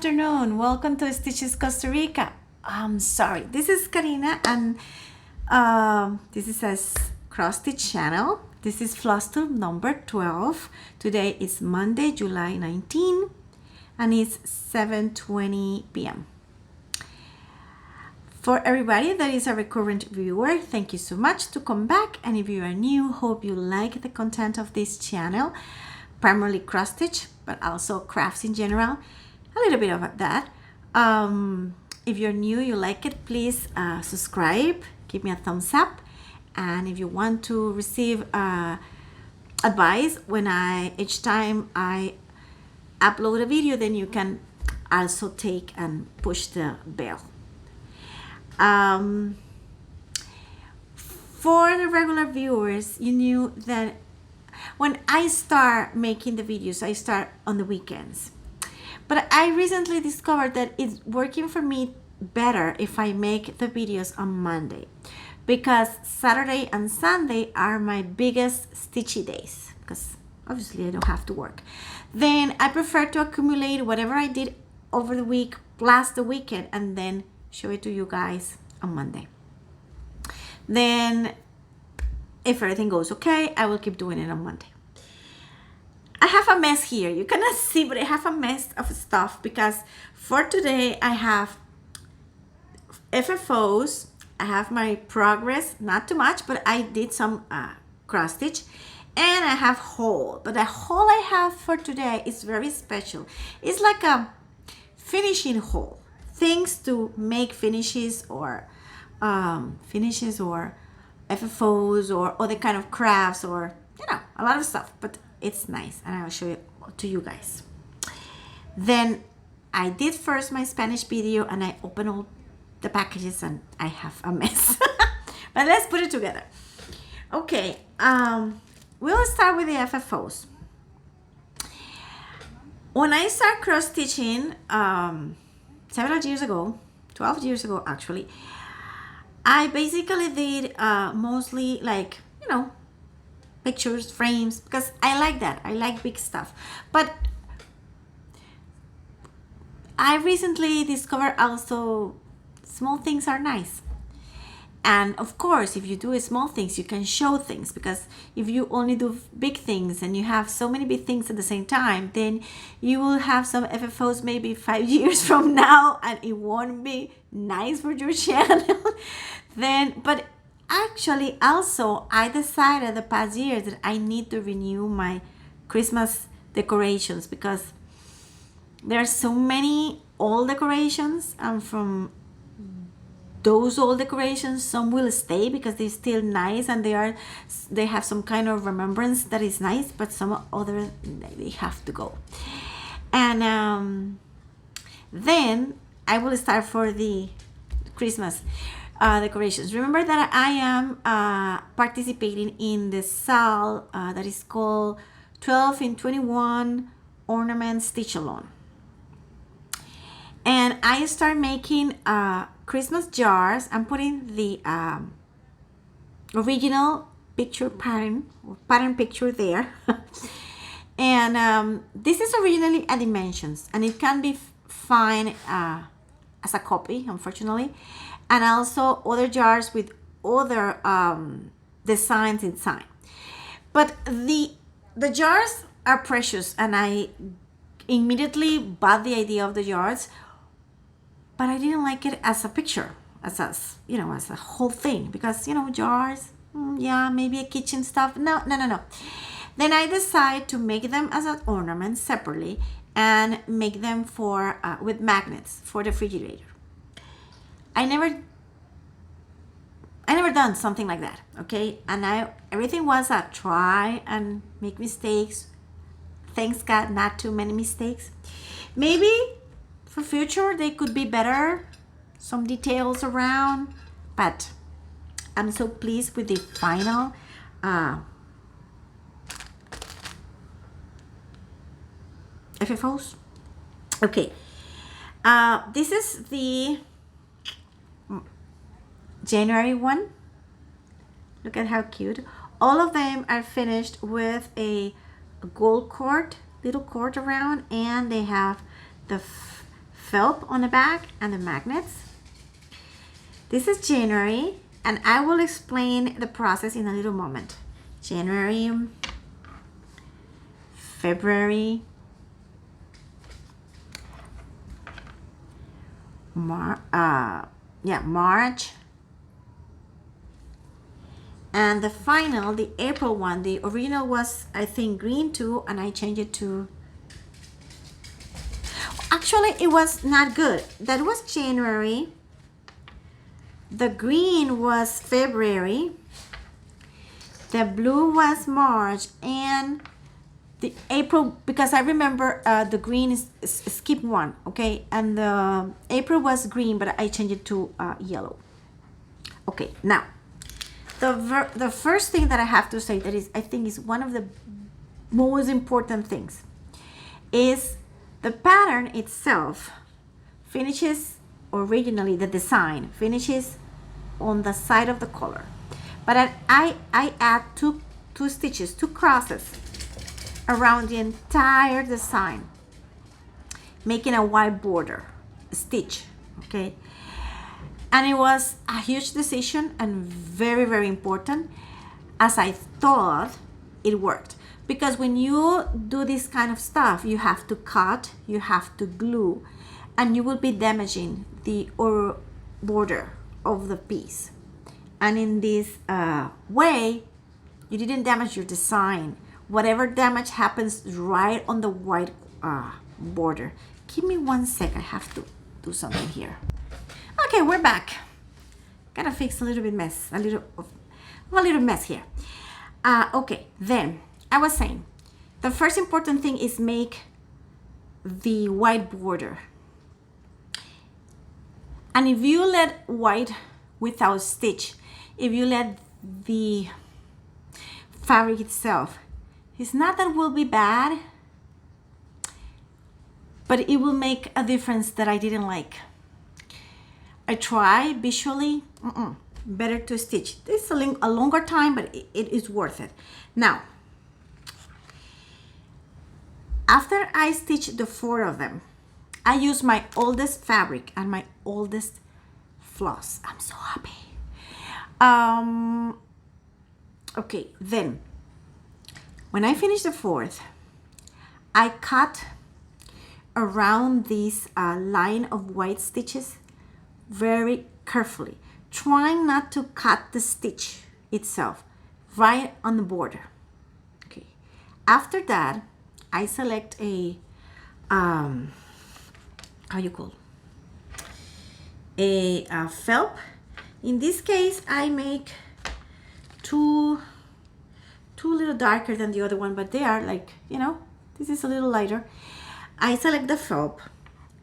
afternoon. Welcome to Stitches Costa Rica. I'm sorry, this is Karinna, and this is a cross stitch channel. This is floss tube number 12. Today is Monday, July 19, and it's 7:20 p.m. For everybody that is a recurrent viewer, thank you so much to come back. And if you are new, hope you like the content of this channel, primarily cross stitch, but also crafts in general. A little bit of that. If you're new, you like it, please subscribe, give me a thumbs up. And if you want to receive advice when each time I upload a video, then you can also take and push the bell. For the regular viewers, you knew that when I start making the videos, I start on the weekends. But I recently discovered that it's working for me better if I make the videos on Monday, because Saturday and Sunday are my biggest stitchy days, because obviously I don't have to work. Then I prefer to accumulate whatever I did over the week plus the weekend and then show it to you guys on Monday. Then if everything goes okay, I will keep doing it on Monday. I have a mess here. You cannot see, but I have a mess of stuff because for today I have FFOs. I have my progress, not too much, but I did some cross stitch, and I have haul. But the haul I have for today is very special. It's like a finishing haul, things to make finishes or FFOs or other kind of crafts, or a lot of stuff. But it's nice, and I'll show it to you guys. Then I did first my Spanish video, and I opened all the packages, and I have a mess. But let's put it together. Okay, we'll start with the FFOs. When I started cross stitching several years ago, 12 years ago actually, I basically did mostly like pictures, frames, because I like that. I like big stuff. But I recently discovered also small things are nice. And of course, if you do small things, you can show things, because if you only do big things and you have so many big things at the same time, then you will have some FFOs maybe 5 years from now, and it won't be nice for your channel. But actually, also, I decided the past year that I need to renew my Christmas decorations, because there are so many old decorations, and from those old decorations, some will stay because they're still nice and they have some kind of remembrance that is nice, but some other they have to go. And then I will start for the Christmas decorations. Remember that I am participating in the sale that is called 12 in 21 ornament stitch along, and I start making Christmas jars. I'm putting the original picture pattern picture there. And this is originally a dimensions, and it can be fine as a copy, unfortunately, and also other jars with other designs inside. But the jars are precious, and I immediately bought the idea of the jars, but I didn't like it as a picture, as a whole thing, because jars, yeah, maybe a kitchen stuff. No. Then I decided to make them as an ornament separately and make them for with magnets for the refrigerator. I never done something like that, okay? And everything was a try and make mistakes. Thanks God, not too many mistakes. Maybe for future they could be better, some details around, but I'm so pleased with the final FFOs. Okay, this is the January one. Look at how cute. All of them are finished with a gold cord, little cord around, and they have the felt on the back and the magnets. This is January, and I will explain the process in a little moment. January, February, March, and the final, the April one, the original was, I think, green too, and I changed it to, actually it was not good. That was January, the green was February, the blue was March, and the April, because I remember the green is skip one, okay, and the April was green, but I changed it to yellow. Okay, now the first thing that I have to say that is, I think, is one of the most important things, is the pattern itself finishes, originally the design finishes on the side of the collar, but I add two stitches, two crosses around the entire design, making a white border stitch, okay? And it was a huge decision and very, very important, as I thought it worked. Because when you do this kind of stuff, you have to cut, you have to glue, and you will be damaging the border of the piece. And in this way, you didn't damage your design. Whatever damage happens right on the white border. Give me 1 sec, I have to do something here. Okay, we're back. Gotta fix a little bit mess, a little mess here. Okay, then I was saying, the first important thing is make the white border. And if you let white without stitch, if you let the fabric itself, it's not that it will be bad, but it will make a difference that I didn't like. I try visually, better to stitch. This is a longer time, but it is worth it. Now, after I stitch the 4 of them, I use my oldest fabric and my oldest floss. I'm so happy. Okay, then when I finish the 4th, I cut around this line of white stitches very carefully, trying not to cut the stitch itself right on the border. Okay, after that, I select a felt. In this case, I make two little darker than the other one, but they are like, you know, this is a little lighter. I select the felt,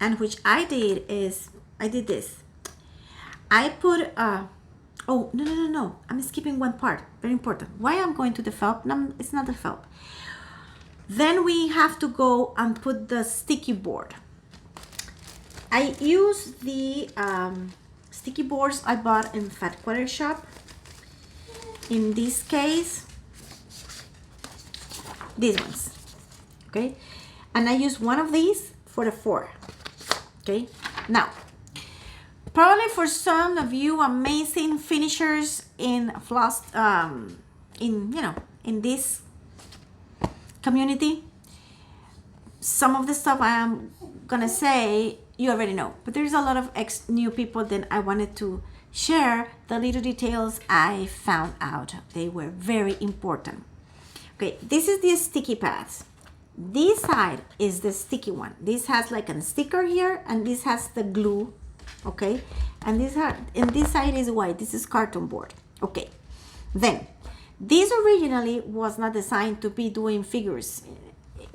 and which I did is, I did this. I put, oh, no, I'm skipping one part, very important. Why I'm going to the felt? No, it's not the felt. Then we have to go and put the sticky board. I use the sticky boards I bought in Fat Quarter Shop. In this case, these ones, okay? And I use one of these for the 4, okay? Now, probably for some of you amazing finishers in floss, in this community, some of the stuff I am gonna say you already know, but there's a lot of new people that I wanted to share the little details I found out. They were very important. Okay, this is the sticky pads. This side is the sticky one. This has like a sticker here, and this has the glue, okay? And this side is white. This is carton board. Okay, then this originally was not designed to be doing figures.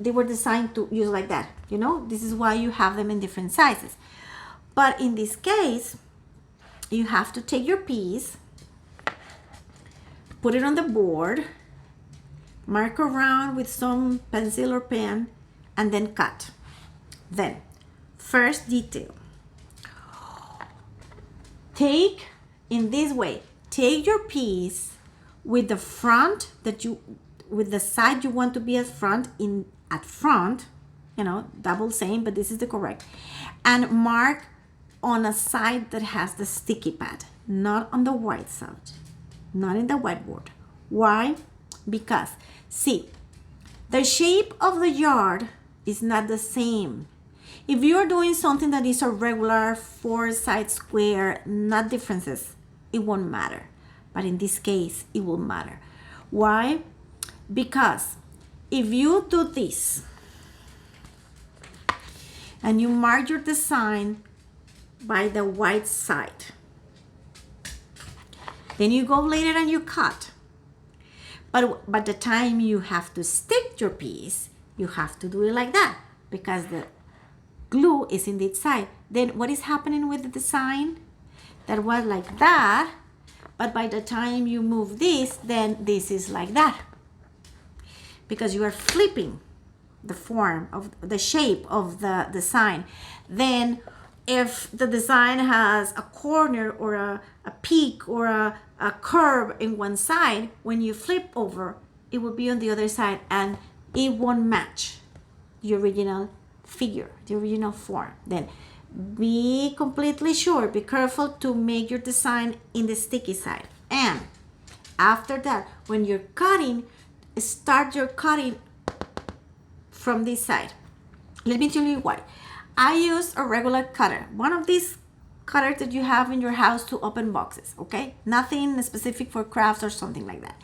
They were designed to use like that, you know? This is why you have them in different sizes. But in this case, you have to take your piece, put it on the board, mark around with some pencil or pen, and then cut. Then, first detail. Take, in this way, take your piece with the front with the side you want to be at front, you know, double same, but this is the correct. And mark on a side that has the sticky pad, not on the white side, not in the whiteboard. Why? Because, see, the shape of the yard is not the same. If you're doing something that is a regular 4-side square, not differences, it won't matter. But in this case, it will matter. Why? Because if you do this and you mark your design by the white side, then you go later and you cut. But by the time you have to stick your piece, you have to do it like that because the glue is in this side. Then what is happening with the design? That was like that, but by the time you move this, then this is like that. Because you are flipping the form of the shape of the design. Then if the design has a corner or a peak or a curve in one side, when you flip over, it will be on the other side and it won't match the original figure, the original form. Then be completely sure, be careful to make your design in the sticky side. And after that, when you're cutting, start your cutting from this side. Let me tell you why. I use a regular cutter, one of these cutters that you have in your house to open boxes, okay? Nothing specific for crafts or something like that.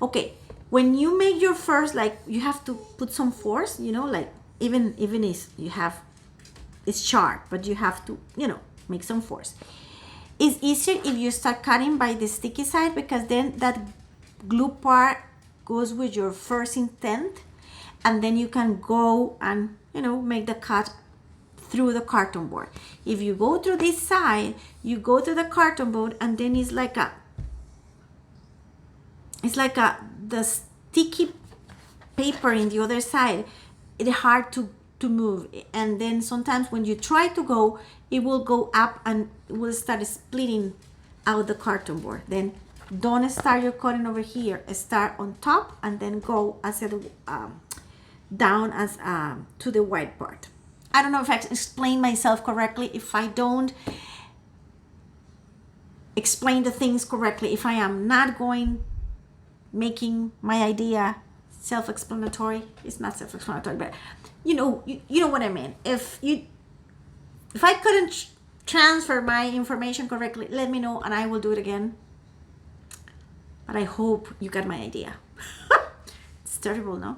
Okay, when you make your first, like, you have to put some force, you know, like even if you have, it's sharp, but you have to, you know, make some force. It's easier if you start cutting by the sticky side because then that glue part goes with your first intent, and then you can go and, you know, make the cut through the carton board. If you go through this side, you go to the carton board, and then it's like the sticky paper in the other side. It's hard to move, and then sometimes when you try to go, it will go up and it will start splitting out the carton board. Then don't start your cutting over here. Start on top and then go as down as to the white part. I don't know if I explain myself correctly. If I don't explain the things correctly, if I am not making my idea self-explanatory, it's not self-explanatory, but you know what I mean. If I couldn't transfer my information correctly, let me know and I will do it again. But I hope you got my idea. It's terrible, no?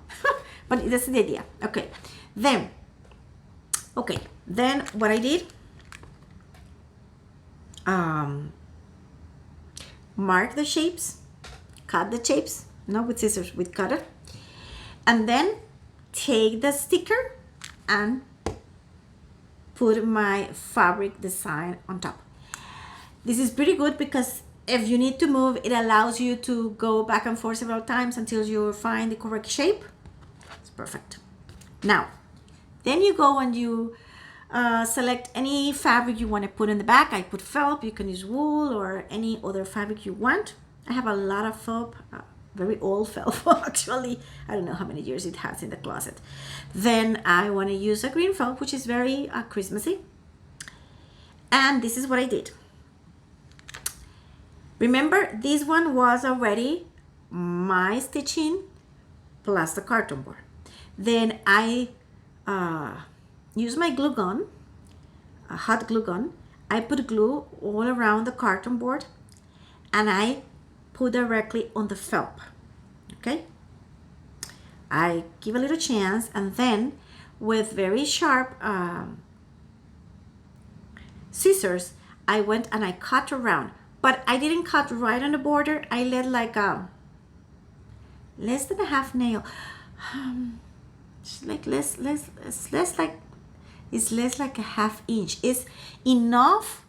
But that's the idea. Okay, then what I did, mark the shapes, cut the shapes, not with scissors, with cutter, and then take the sticker and put my fabric design on top. This is pretty good because if you need to move, it allows you to go back and forth several times until you find the correct shape. It's perfect. Now, then you go and you select any fabric you want to put in the back. I put felt. You can use wool or any other fabric you want. I have a lot of felt, very old felt actually. I don't know how many years it has in the closet. Then I want to use a green felt, which is very Christmassy. And this is what I did. Remember, this one was already my stitching plus the carton board. Then I use my glue gun, a hot glue gun. I put glue all around the carton board and I put directly on the felt. Okay? I give a little chance, and then with very sharp scissors, I went and I cut around. But I didn't cut right on the border. I let like less than a half nail. It's like less like a half inch. It's enough.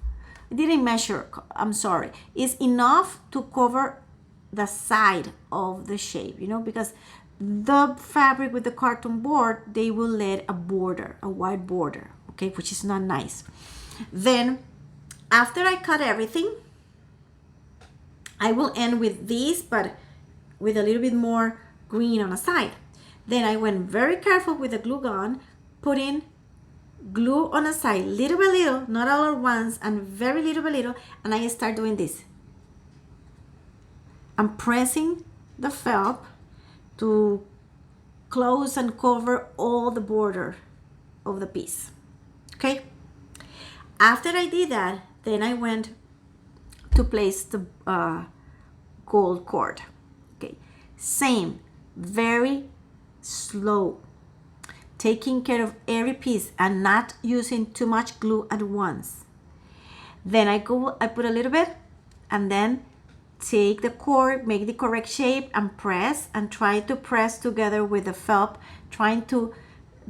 I didn't measure, I'm sorry. It's enough to cover the side of the shape, you know, because the fabric with the carton board, they will let a border, a white border, okay, which is not nice. Then after I cut everything, I will end with this, but with a little bit more green on the side. Then I went very careful with the glue gun, putting glue on the side, little by little, not all at once, and very little by little, and I start doing this. I'm pressing the felt to close and cover all the border of the piece. Okay? After I did that, then I went to place the gold cord. Okay, same, very slow, taking care of every piece and not using too much glue at once. Then I put a little bit, and then take the cord, make the correct shape, and press, and try to press together with the felt, trying to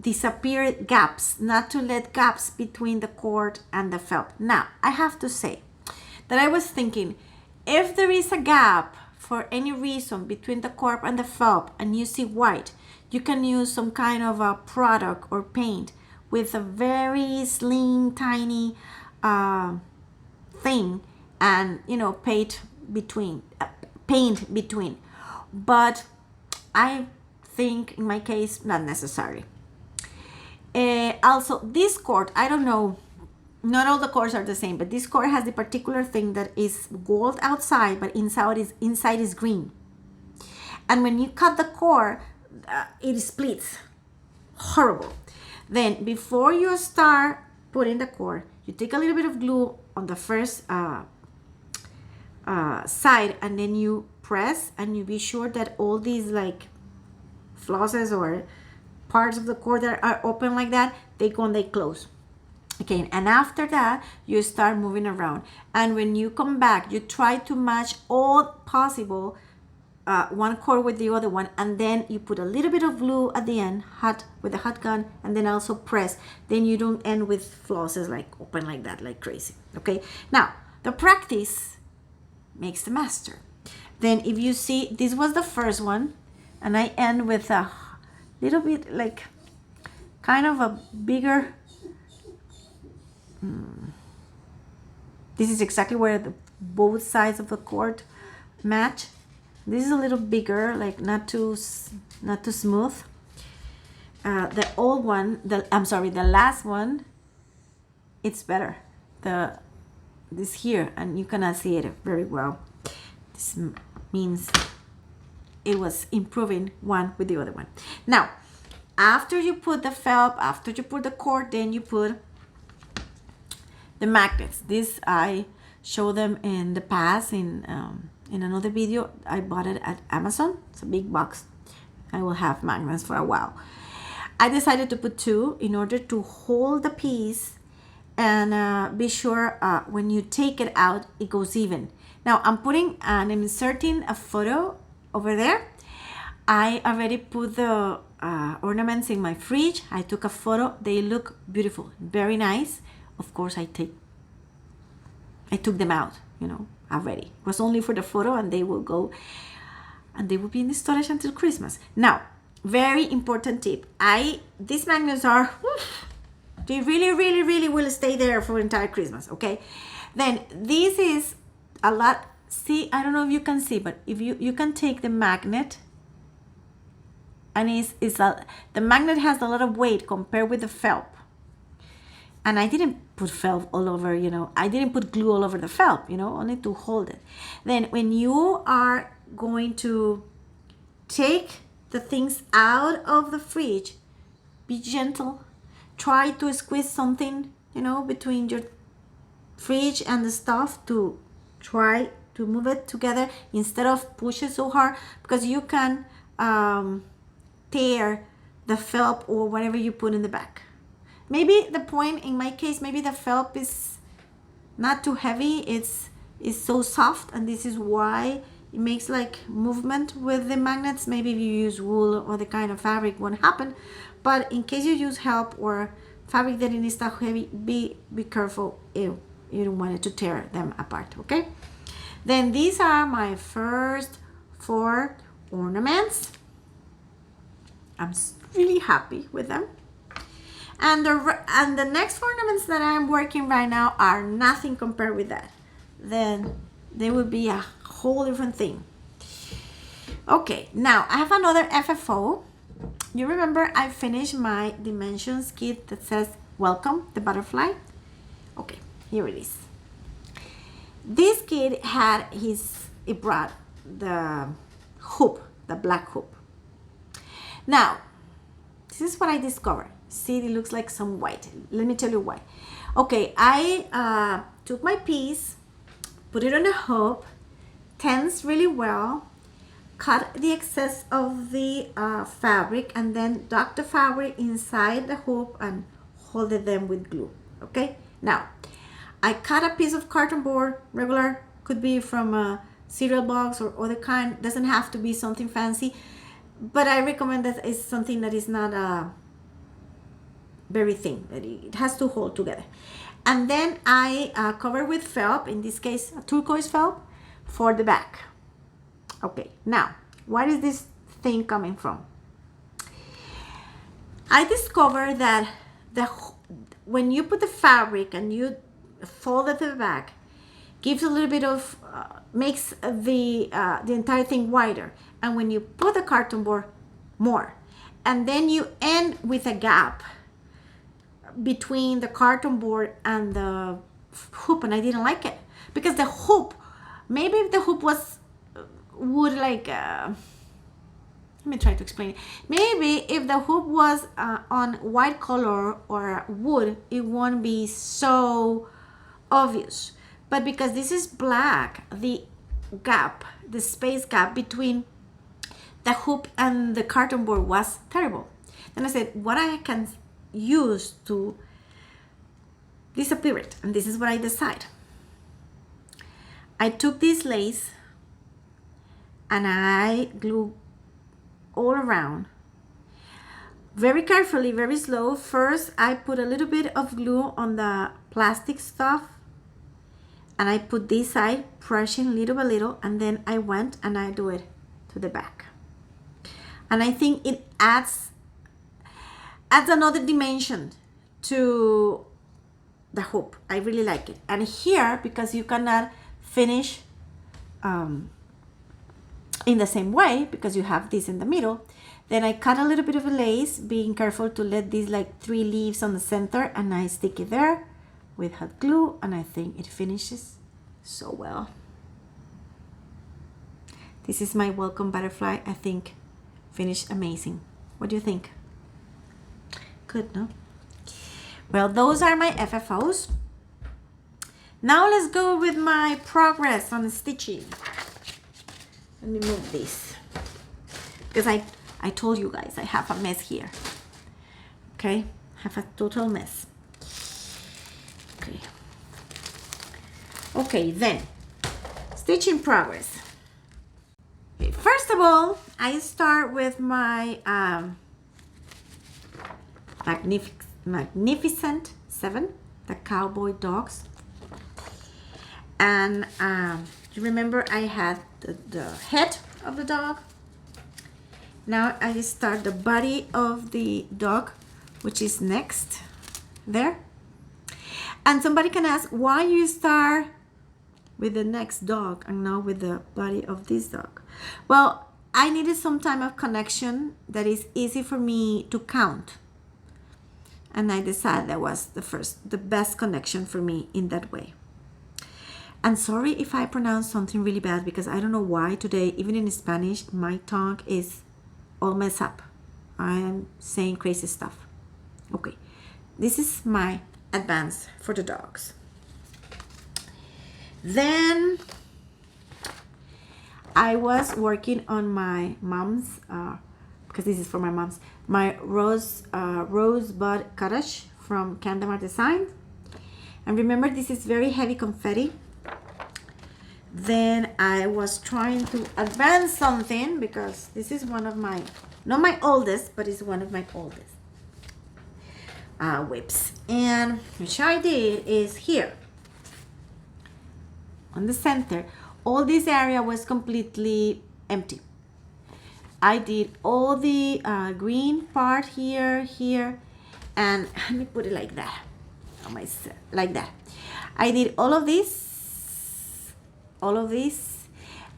disappear gaps, not to let gaps between the cord and the felt. Now, I have to say that I was thinking, if there is a gap for any reason between the cord and the felt and you see white, you can use some kind of a product or paint with a very slim, tiny thing, and paint between. But I think in my case, not necessary. Also, this cord, I don't know, not all the cords are the same, but this cord has the particular thing that is gold outside, but inside is green. And when you cut the cord, it splits. Horrible. Then before you start putting the cord, you take a little bit of glue on the first side, and then you press, and you be sure that all these like flosses or parts of the cord that are open like that, they go and they close. Okay, and after that, you start moving around. And when you come back, you try to match all possible one cord with the other one, and then you put a little bit of glue at the end, with a hot gun, and then also press. Then you don't end with flosses like open like that, like crazy. Okay, now the practice makes the master. Then if you see, this was the first one, and I end with a little bit like kind of a bigger. This is exactly where both sides of the cord match. This is a little bigger, like not too smooth. The old one, the last one, it's better. This here, and you cannot see it very well. This means it was improving one with the other one. Now, after you put the felt, after you put the cord, then you put the magnets. This I showed them in the past in another video. I bought it at Amazon. It's a big box. I will have magnets for a while. I decided to put 2 in order to hold the piece and be sure when you take it out, it goes even. Now I'm inserting a photo over there. I already put the ornaments in my fridge. I took a photo. They look beautiful, very nice. Of course, I took them out, already. It was only for the photo, and they will go, and they will be in the storage until Christmas. Now, very important tip. These magnets are, they really, really, really will stay there for entire Christmas, okay? Then this is a lot. See, I don't know if you can see, but if you can take the magnet, and the magnet has a lot of weight compared with the felt. And I didn't put felt all over, I didn't put glue all over the felt, only to hold it. Then when you are going to take the things out of the fridge, be gentle. Try to squeeze something, between your fridge and the stuff to try to move it together instead of push it so hard, because you can tear the felt or whatever you put in the back. Maybe the point, in my case, maybe the felt is not too heavy. It's so soft, and this is why it makes like movement with the magnets. Maybe if you use wool or the kind of fabric, won't happen. But in case you use help or fabric that is that heavy, be careful. You don't want it to tear them apart, okay? Then these are my first 4 ornaments. I'm really happy with them. And the next ornaments that I'm working right now are nothing compared with that. Then they will be a whole different thing. Okay, now I have another FFO. you remember I finished my dimensions kit that says welcome the butterfly. Okay, here it is. This kit had it brought the hoop, the black hoop. Now, this is what I discovered. See, it looks like some white. Let me tell you why. Okay, I took my piece, put it on a hoop, tensed really well, cut the excess of the fabric, and then dug the fabric inside the hoop and holded them with glue. Okay, now I cut a piece of carton board, regular, could be from a cereal box or other kind, doesn't have to be something fancy, but I recommend that it's something that is not very thin, that it has to hold together. And then I cover with felt, in this case a turquoise felt, for the back. Okay, now where is this thing coming from? I discovered that when you put the fabric and you fold it to the back, gives a little bit of makes the entire thing wider, and when you put the carton board, more, and then you end with a gap between the carton board and the hoop, and I didn't like it because the hoop, maybe if the hoop was would like let me try to explain it. Maybe if the hoop was on white color or wood, it won't be so obvious, but because this is black, the gap, the space gap between the hoop and the carton board was terrible. Then I said, what I can use to disappear it, and this is what I decided. I took this lace and I glue all around, very carefully, very slow. First I put a little bit of glue on the plastic stuff, and I put this side, brushing little by little, and then I went and I do it to the back, and I think it adds another dimension to the hoop. I really like it. And here, because you cannot finish in the same way because you have this in the middle, then I cut a little bit of a lace, being careful to let these like 3 leaves on the center, and I stick it there with hot glue, and I think it finishes so well. This is my welcome butterfly. I think finished amazing. What do you think? Good, no? Well, those are my FFOs. Now let's go with my progress on stitching. Let me move this, because I told you guys I have a mess here. Okay, I have a total mess. Okay, then stitching progress. Okay, first of all, I start with my magnificent 7, the cowboy dogs. And you remember I had the head of the dog. Now I start the body of the dog, which is next there. And somebody can ask why you start with the next dog and not with the body of this dog. Well, I needed some time of connection that is easy for me to count, and I decided that was the best connection for me in that way. And sorry if I pronounce something really bad, because I don't know why today, even in Spanish, my tongue is all messed up. I am saying crazy stuff. Okay, this is my advance for the dogs. Then I was working on my mom's, because this is for my mom's, my Rosebud Cottage from Candamar Design. And remember, this is very heavy confetti. Then I was trying to advance something, because this is one of my, not my oldest, but it's one of my oldest whips. And which I did is here on the center. All this area was completely empty. I did all the green part here, and let me put it like that, like that. I did all of this,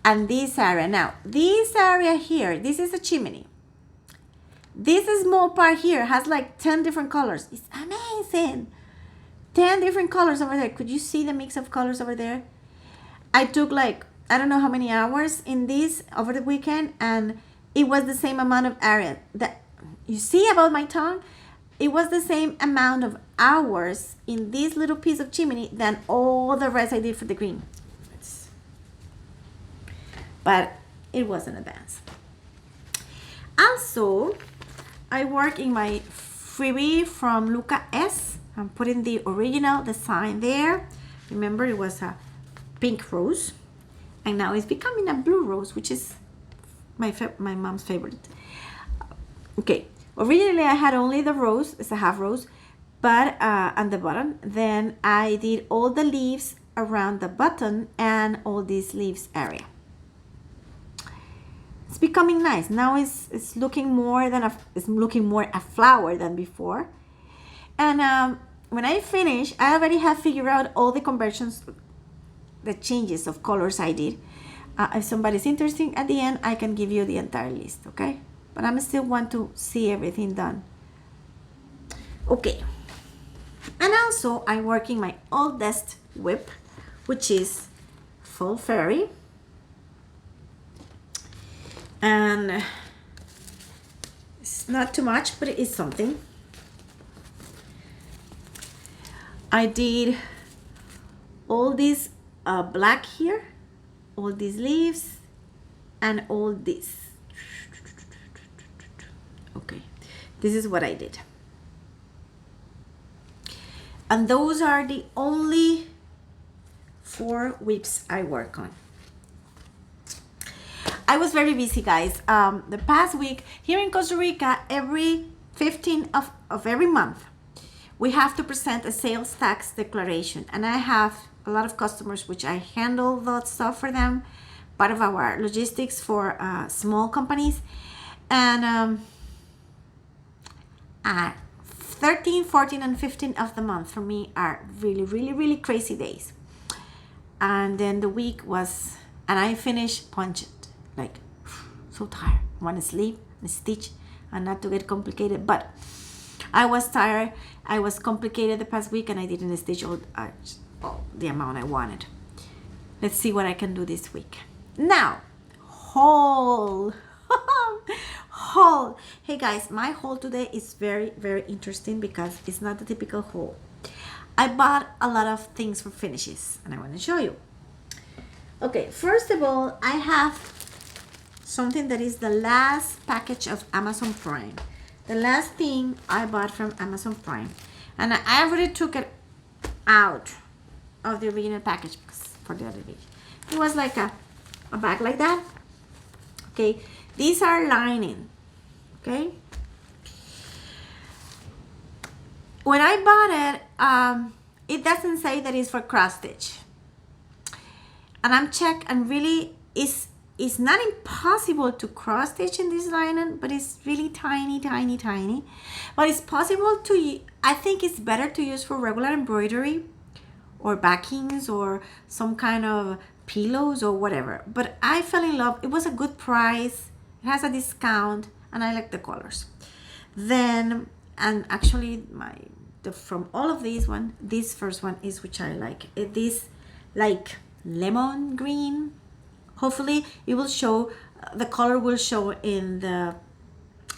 and this area. Now, this area here, this is a chimney. This small part here has like 10 different colors. It's amazing. 10 different colors over there. Could you see the mix of colors over there? I took like, I don't know how many hours in this over the weekend, and it was the same amount of area that you see about my tongue. It was the same amount of hours in this little piece of chimney than all the rest I did for the green. But it was an advance. Also, I work in my freebie from Luca S. I'm putting the original design there. Remember, it was a pink rose, and now it's becoming a blue rose, which is my mom's favorite. Okay, originally I had only the rose, it's a half rose, but on the bottom. Then I did all the leaves around the button and all these leaves area. It's becoming nice. Now it's looking more a flower than before. And when I finish, I already have figured out all the conversions, the changes of colors I did. If somebody's interested at the end, I can give you the entire list, okay? But I still want to see everything done. Okay. And also, I'm working my oldest whip, which is Fall Fairy. And it's not too much, but it is something. I did all these black here, all these leaves, and all this. Okay, this is what I did. And those are the only 4 whips I work on. I was very busy, guys. The past week here in Costa Rica, every 15th of every month, we have to present a sales tax declaration. And I have a lot of customers which I handle that stuff for them, part of our logistics for small companies. And 13, 14, and 15 of the month for me are really, really, really crazy days. And then the week was, and I finished punched, like so tired. I want to sleep and stitch and not to get complicated, but I was tired. I was complicated the past week and I didn't stitch all the amount I wanted. Let's see what I can do this week. Now, haul. Haul. Hey guys, my haul today is very, very interesting because it's not the typical haul. I bought a lot of things for finishes and I want to show you. Okay, first of all, I have something that is the last package of Amazon Prime. The last thing I bought from Amazon Prime. And I already took it out of the original package for the other video. It was like a bag like that. Okay, these are lining. Okay. When I bought it, it doesn't say that it's for cross stitch. And I'm checked, and really it's not impossible to cross stitch in this lining, but it's really tiny, tiny, tiny. But it's possible to, I think it's better to use for regular embroidery or backings or some kind of pillows or whatever. But I fell in love. It was a good price. It has a discount and I like the colors. Then, and actually from all of these one, this first one is which I like. This like lemon green. Hopefully it will show, the color will show in the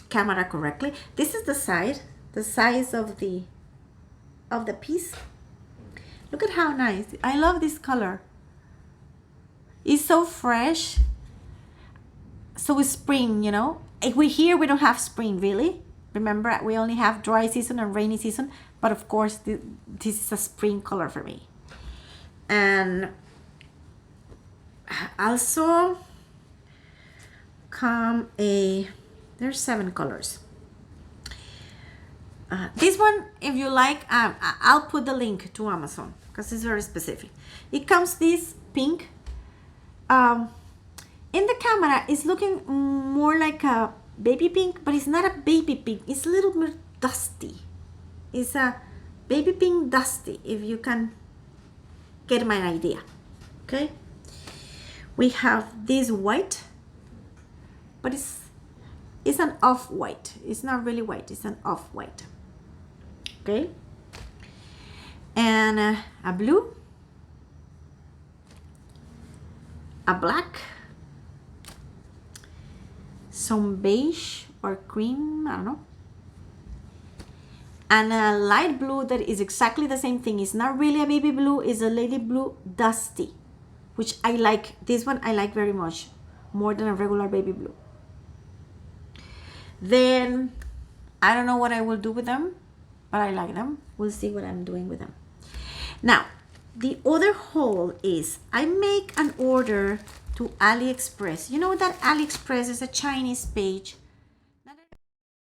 camera correctly. This is the size of the piece. Look at how nice. I love this color. It's so fresh. So it's spring, you know. We don't have spring really. Remember, we only have dry season and rainy season. But of course, this is a spring color for me. And also there's 7 colors. This one, if you like, I'll put the link to Amazon because it's very specific. It comes this pink. In the camera, it's looking more like a baby pink, but it's not a baby pink. It's a little bit dusty. It's a baby pink dusty, if you can get my idea. Okay. We have this white, but it's an off-white. It's not really white, it's an off-white. Okay, and a blue, a black, some beige or cream, I don't know, and a light blue that is exactly the same thing. It's not really a baby blue, it's a lady blue dusty, which I like. This one I like very much, more than a regular baby blue. Then I don't know what I will do with them, but I like them. We'll see what I'm doing with them. Now, the other haul is I make an order to Aliexpress. You know that Aliexpress is a Chinese page.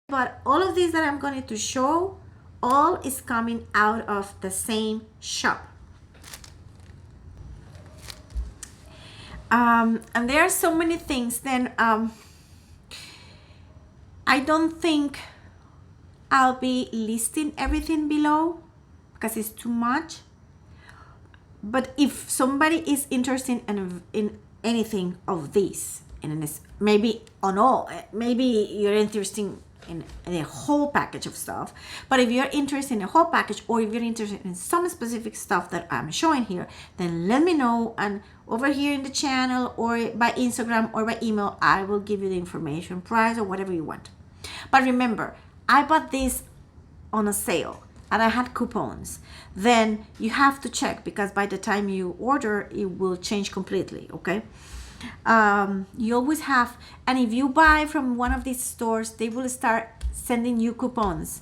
But all of these that I'm going to show, all is coming out of the same shop. And there are so many things. Then I don't think I'll be listing everything below because it's too much. But if somebody is interested in anything of these, and maybe on all, maybe you're interested in the whole package of stuff, but if you're interested in the whole package, or if you're interested in some specific stuff that I'm showing here, then let me know, and over here in the channel or by Instagram or by email, I will give you the information, price, or whatever you want. But remember, I bought this on a sale and I had coupons. Then you have to check, because by the time you order, it will change completely. Okay, you always have, and if you buy from one of these stores, they will start sending you coupons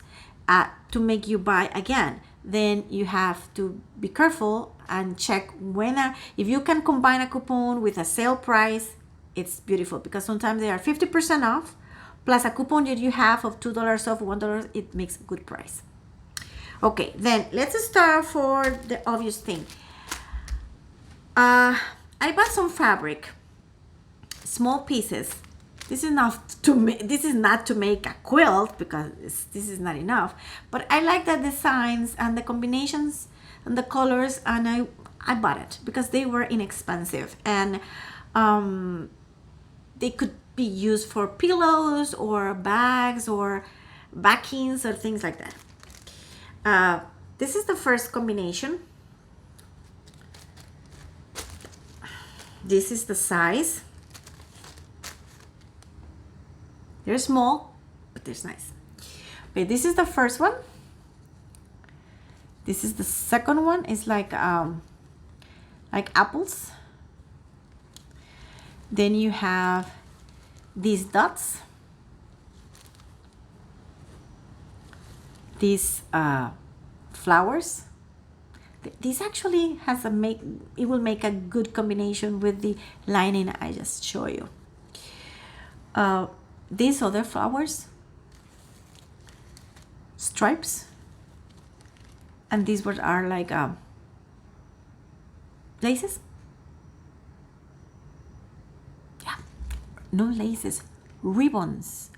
to make you buy again. Then you have to be careful and check when if you can combine a coupon with a sale price. It's beautiful, because sometimes they are 50% off plus a coupon that you have of $2 off, $1. It makes a good price. Okay, then let's start for the obvious thing. I bought some fabric, small pieces. This is not to make a quilt, because this is not enough. But I like the designs and the combinations and the colors, and I bought it because they were inexpensive, and they could be used for pillows or bags or backings or things like that. This is the first combination. This is the size. They're small, but they're nice. Okay, this is the first one. This is the second one. It's like apples. Then you have these dots. These flowers. This actually has it will make a good combination with the lining I just show you. These other flowers, stripes, and these are like laces. Yeah, no laces, ribbons.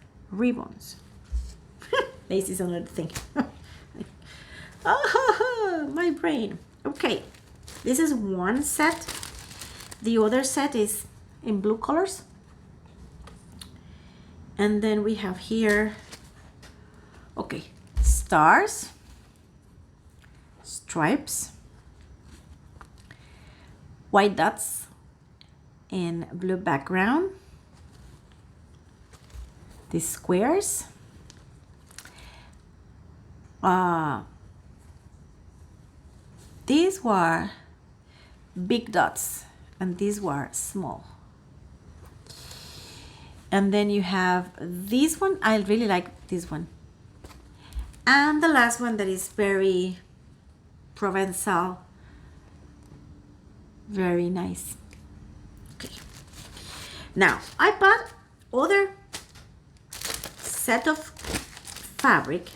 Lace is another thing. My brain. Okay, this is one set. The other set is in blue colors. And then we have here, okay, stars, stripes, white dots in blue background, these squares, these were big dots and these were small. And then you have this one. I really like this one. And the last one that is very Provençal. Very nice. Okay. Now, I bought other set of fabric.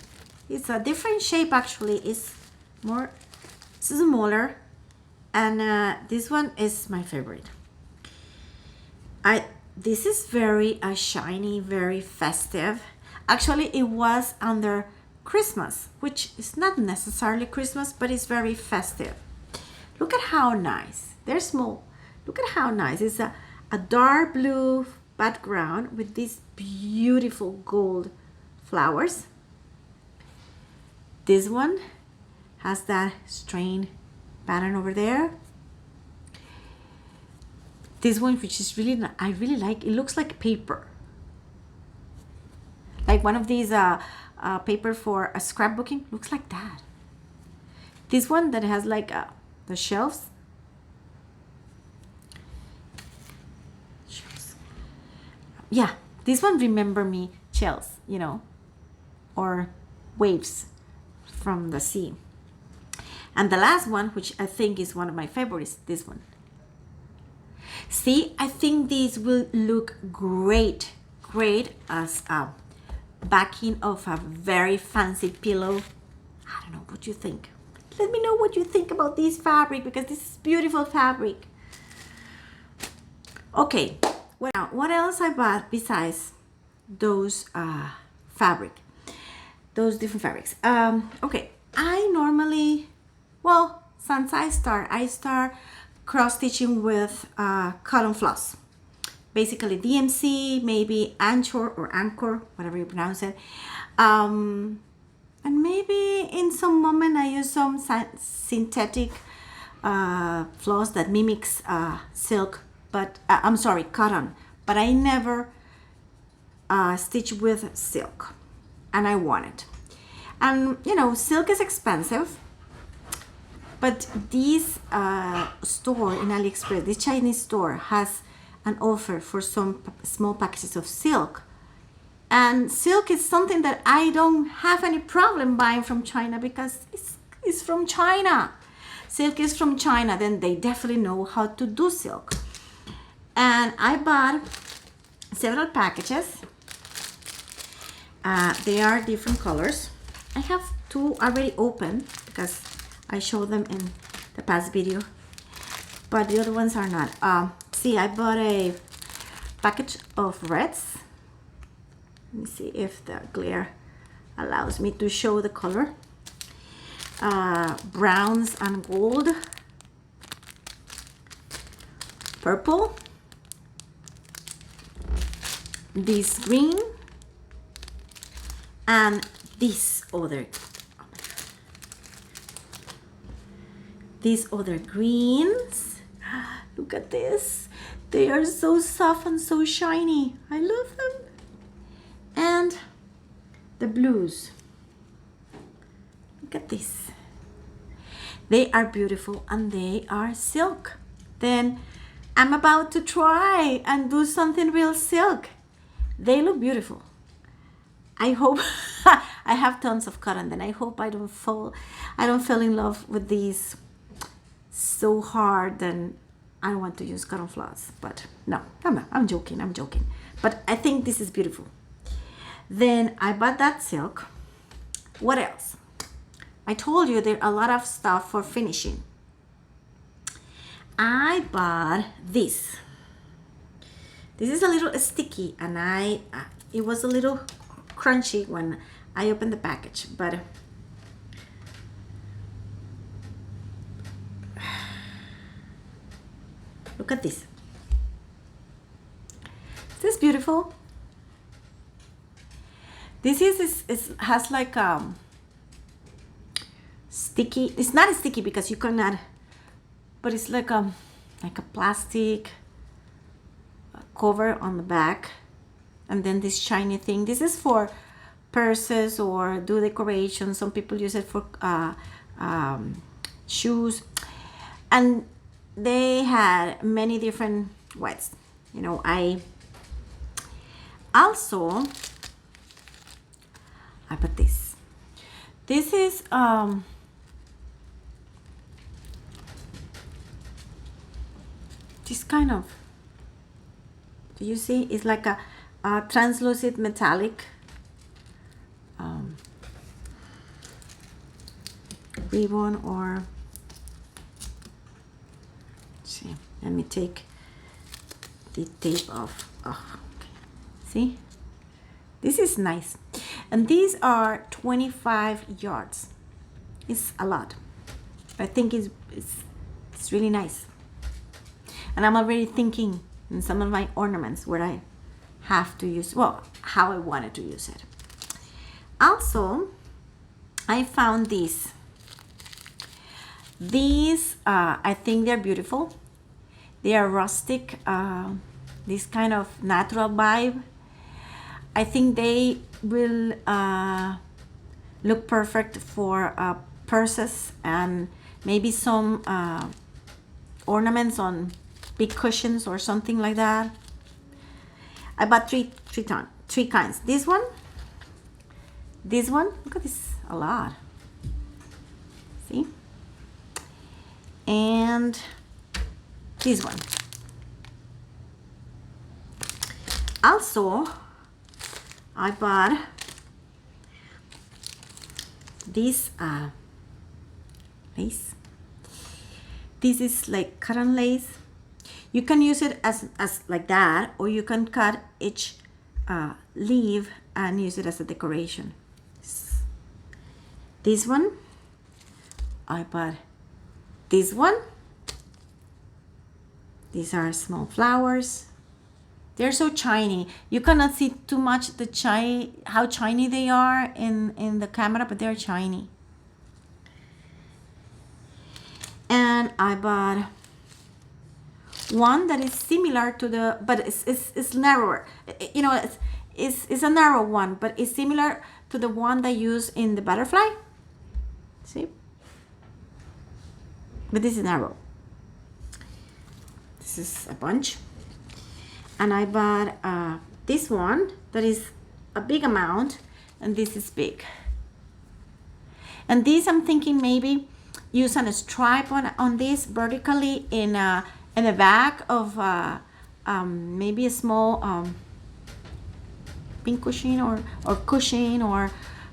It's a different shape actually. It's more smaller. And this one is my favorite. This is very shiny, very festive. Actually, it was under Christmas, which is not necessarily Christmas, but it's very festive. Look at how nice. They're small. Look at how nice. It's a dark blue background with these beautiful gold flowers. This one has that strain pattern over there. This one, which is really, I really like, it looks like paper. Like one of these paper for a scrapbooking, looks like that. This one that has like the shelves. Yeah, this one remember me shells, you know, or waves from the sea. And the last one, which I think is one of my favorites, this one. See, I think these will look great as a backing of a very fancy pillow. I don't know what you think. Let me know what you think about this fabric, because this is beautiful fabric. Okay, well, what else I bought besides those those different fabrics? Okay, I normally, well, since I start cross stitching with cotton floss, basically DMC, maybe anchor, whatever you pronounce it, and maybe in some moment I use some synthetic floss that mimics silk, but I'm sorry, cotton, but I never stitch with silk, and I want it. And you know, silk is expensive, but this store in Aliexpress, this Chinese store, has an offer for some small packages of silk. And silk is something that I don't have any problem buying from China, because it's from China. Silk is from China, then they definitely know how to do silk. And I bought several packages. They are different colors. I have two already open because I showed them in the past video, but the other ones are not. See, I bought a package of reds. Let me see if the glare allows me to show the color. Browns and gold, purple, this green, and this other, these other greens. Look at this. They are so soft and so shiny. I love them. And the blues. Look at this. They are beautiful and they are silk. Then I'm about to try and do something real silk. They look beautiful. I hope I have tons of cotton, then I hope I don't fall in love with these so hard, then I want to use cotton floss. But no, I'm joking. But I think this is beautiful. Then I bought that silk. What else? I told you there are a lot of stuff for finishing. I bought this. This is a little sticky, and it was a little crunchy when I opened the package, but look at this. This is beautiful. This has like sticky. It's not sticky because you cannot, but it's like a plastic cover on the back, and then this shiny thing. This is for purses or do decoration. Some people use it for shoes, and they had many different whites. You know, I put this. This is this kind of, do you see? It's like a translucent metallic ribbon, or see, let me take the tape off. Oh, okay. See, this is nice, and these are 25 yards. It's a lot. I think it's really nice, and I'm already thinking in some of my ornaments where I have to use, well, how I wanted to use it. Also, I found these. These, I think they're beautiful. They are rustic, this kind of natural vibe. I think they will look perfect for purses and maybe some ornaments on big cushions or something like that. I bought three kinds. This one, look at this, a lot. See? And this one. Also, I bought this lace. This is like cotton lace. You can use it as like that, or you can cut each leaf and use it as a decoration. This one, I bought this one. These are small flowers. They're so shiny. You cannot see too much how shiny they are in the camera, but they're shiny. And I bought one that is similar to the, but it's narrower. You know, it's a narrow one, but it's similar to the one that I use in the butterfly. See? But this is narrow. This is a bunch. And I bought this one that is a big amount, and this is big. And this, I'm thinking maybe use a stripe on this vertically in the back of maybe a small pink cushion or cushion, or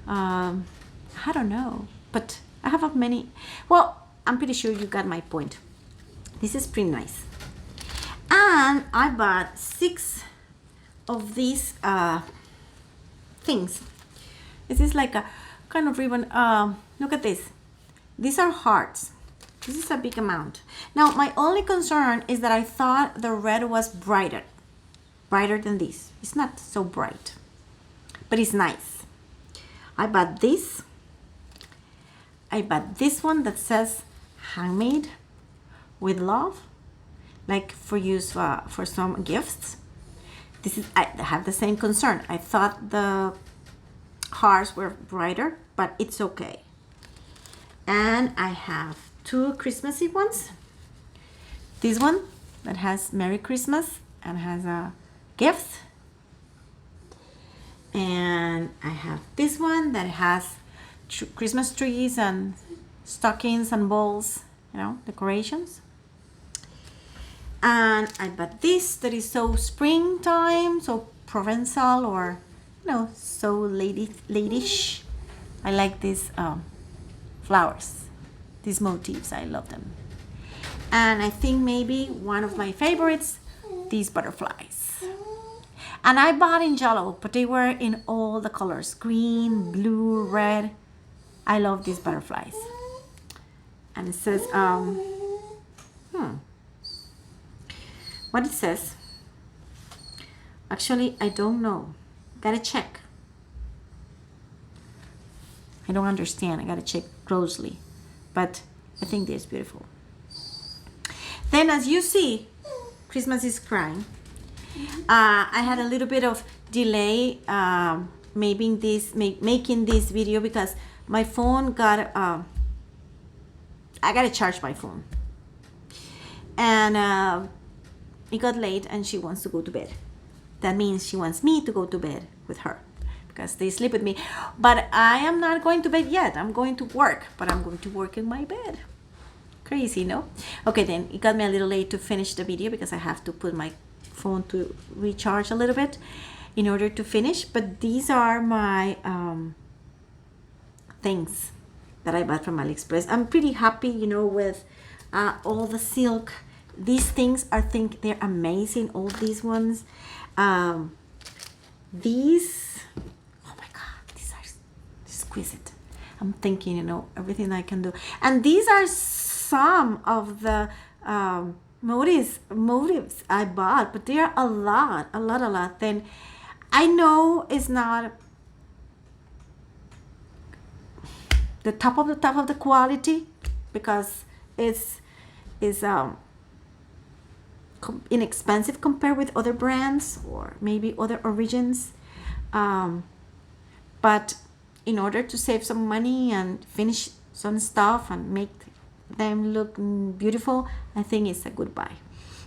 I don't know, but I have many. Well, I'm pretty sure you got my point. This is pretty nice. And I bought 6 of these things. This is like a kind of ribbon. Look at this. These are hearts. This is a big amount. Now, my only concern is that I thought the red was brighter than this. It's not so bright, but it's nice. I bought this. I bought this one that says handmade with love, like for use for some gifts. This is, I have the same concern. I thought the hearts were brighter, but it's okay. And I have 2 Christmassy ones. This one that has Merry Christmas and has a gift. And I have this one that has Christmas trees and stockings and balls, you know, decorations. And I bought this that is so springtime, so Provençal, or, you know, so ladish. I like these flowers, these motifs, I love them. And I think maybe one of my favorites, these butterflies. And I bought in yellow, but they were in all the colors, green, blue, red. I love these butterflies. And it says, what it says, actually, I don't know. Gotta check. I don't understand. I gotta check closely. But I think this is beautiful. Then, as you see, Christmas is crying. I had a little bit of delay making this video because my phone got I gotta charge my phone, and it got late and she wants to go to bed. That means she wants me to go to bed with her because they sleep with me. But I am not going to bed yet. I'm going to work, but I'm going to work in my bed. Crazy, no? Okay, then it got me a little late to finish the video because I have to put my phone to recharge a little bit in order to finish. But these are my things that I bought from Aliexpress. I'm pretty happy, you know, with all the silk. These things, I think they're amazing. All these ones. These, oh my God, these are exquisite. I'm thinking, you know, everything I can do. And these are some of the motives I bought, but there are a lot. Then I know it's not the top of the quality, because it's inexpensive compared with other brands or maybe other origins. But in order to save some money and finish some stuff and make them look beautiful, I think it's a good buy.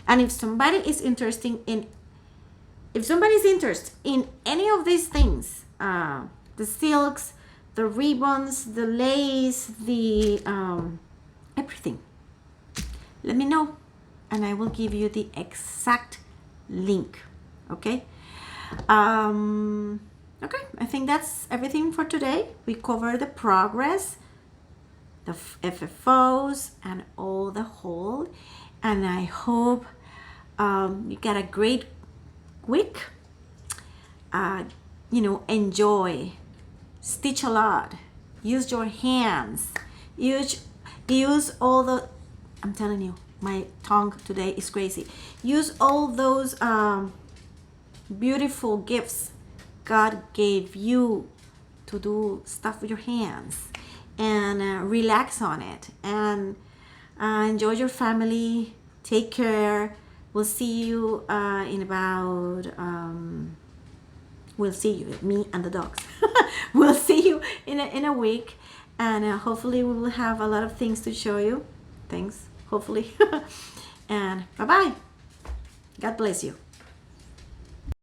And if somebody is interested in any of these things, the silks, the ribbons, the lace, the everything, let me know and I will give you the exact link. Okay. Okay, I think that's everything for today. We covered the progress, the FFOs, and all the haul. And I hope you got a great week. Enjoy, stitch a lot, use your hands, use all the, I'm telling you, my tongue today is crazy. Use all those beautiful gifts God gave you to do stuff with your hands, and relax on it, and enjoy your family. Take care. We'll see you in about we'll see you, me and the dogs. We'll see you in a week, and hopefully we will have a lot of things to show you. Thanks, hopefully. And bye bye. God bless you.